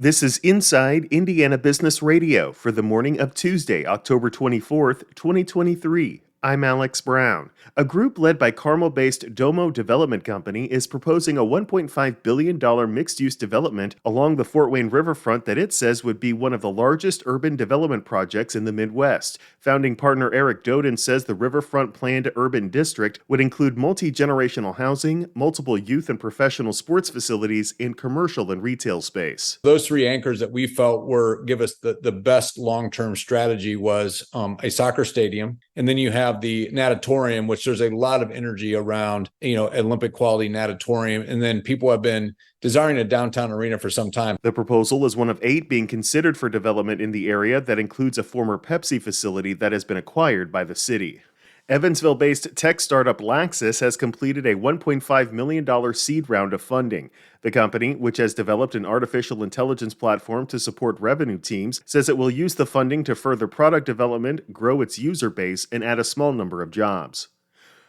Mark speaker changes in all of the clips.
Speaker 1: This is Inside Indiana Business Radio for the morning of Tuesday, October 24th, 2023. I'm Alex Brown. A group led by Carmel-based Domo Development Company is proposing a $1.5 billion mixed-use development along the Fort Wayne riverfront that it says would be one of the largest urban development projects in the Midwest. Founding partner Eric Doden says the riverfront planned urban district would include multi-generational housing, multiple youth and professional sports facilities, and commercial and retail space.
Speaker 2: Those three anchors that we felt give us the best long-term strategy was a soccer stadium, and then you have the natatorium, which there's a lot of energy around, Olympic quality natatorium. And then people have been desiring a downtown arena for some time.
Speaker 1: The proposal is one of 8 being considered for development in the area that includes a former Pepsi facility that has been acquired by the city. Evansville-based tech startup Laxis has completed a $1.5 million seed round of funding. The company, which has developed an artificial intelligence platform to support revenue teams, says it will use the funding to further product development, grow its user base, and add a small number of jobs.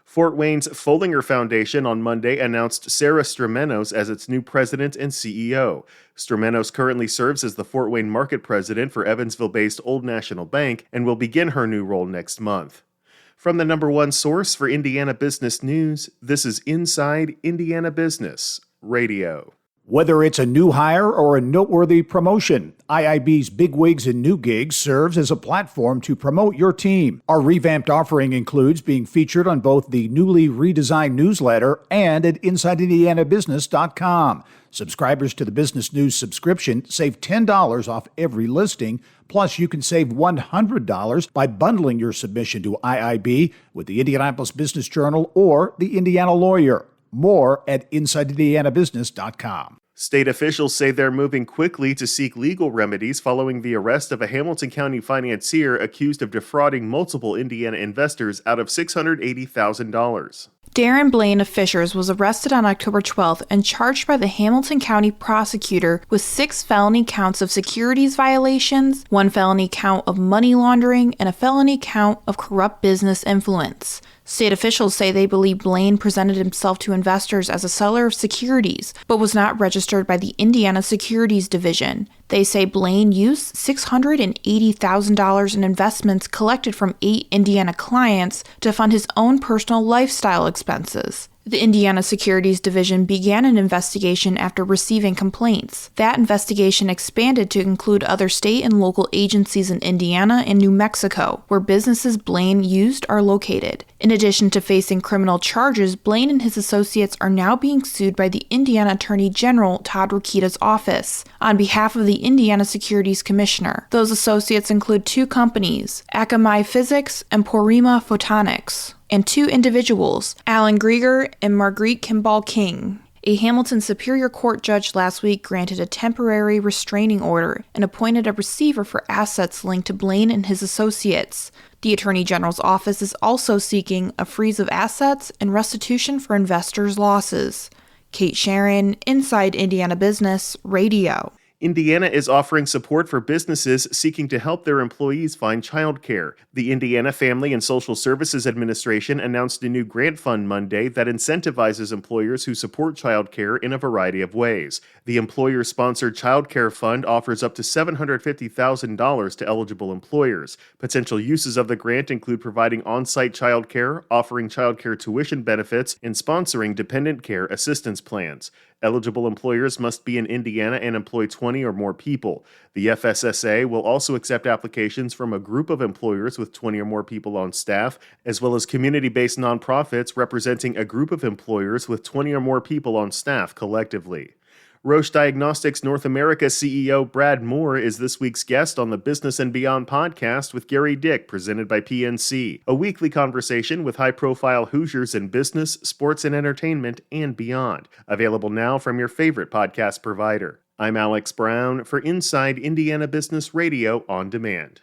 Speaker 1: Fort Wayne's Follinger Foundation on Monday announced Sarah Stramenos as its new president and CEO. Stramenos currently serves as the Fort Wayne market president for Evansville-based Old National Bank and will begin her new role next month. From the number one source for Indiana business news, this is Inside Indiana Business Radio.
Speaker 3: Whether it's a new hire or a noteworthy promotion, IIB's Bigwigs and New Gigs serves as a platform to promote your team. Our revamped offering includes being featured on both the newly redesigned newsletter and at InsideIndianaBusiness.com. Subscribers to the Business News subscription save $10 off every listing. Plus, you can save $100 by bundling your submission to IIB with the Indianapolis Business Journal or the Indiana Lawyer. More at InsideIndianaBusiness.com.
Speaker 1: State officials say they're moving quickly to seek legal remedies following the arrest of a Hamilton County financier accused of defrauding multiple Indiana investors out of $680,000.
Speaker 4: Darren Blaine of Fishers was arrested on October 12th and charged by the Hamilton County prosecutor with 6 felony counts of securities violations, 1 felony count of money laundering, and a felony count of corrupt business influence. State officials say they believe Blaine presented himself to investors as a seller of securities, but was not registered by the Indiana Securities Division. They say Blaine used $680,000 in investments collected from 8 Indiana clients to fund his own personal lifestyle expenses. The Indiana Securities Division began an investigation after receiving complaints. That investigation expanded to include other state and local agencies in Indiana and New Mexico, where businesses Blaine used are located. In addition to facing criminal charges, Blaine and his associates are now being sued by the Indiana Attorney General Todd Rokita's office on behalf of the Indiana Securities Commissioner. Those associates include 2 companies, Akamai Physics and Porima Photonics, and 2 individuals, Alan Grieger and Marguerite Kimball King. A Hamilton Superior Court judge last week granted a temporary restraining order and appointed a receiver for assets linked to Blaine and his associates. The Attorney General's office is also seeking a freeze of assets and restitution for investors' losses. Kate Sharon, Inside Indiana Business Radio.
Speaker 1: Indiana is offering support for businesses seeking to help their employees find childcare. The Indiana Family and Social Services Administration announced a new grant fund Monday that incentivizes employers who support childcare in a variety of ways. The employer-sponsored childcare fund offers up to $750,000 to eligible employers. Potential uses of the grant include providing on-site childcare, offering childcare tuition benefits, and sponsoring dependent care assistance plans. Eligible employers must be in Indiana and employ 20 or more people. The FSSA will also accept applications from a group of employers with 20 or more people on staff, as well as community-based nonprofits representing a group of employers with 20 or more people on staff collectively. Roche Diagnostics North America CEO Brad Moore is this week's guest on the Business and Beyond podcast with Gary Dick, presented by PNC, a weekly conversation with high-profile Hoosiers in business, sports, and entertainment, and beyond. Available now from your favorite podcast provider. I'm Alex Brown for Inside Indiana Business Radio On Demand.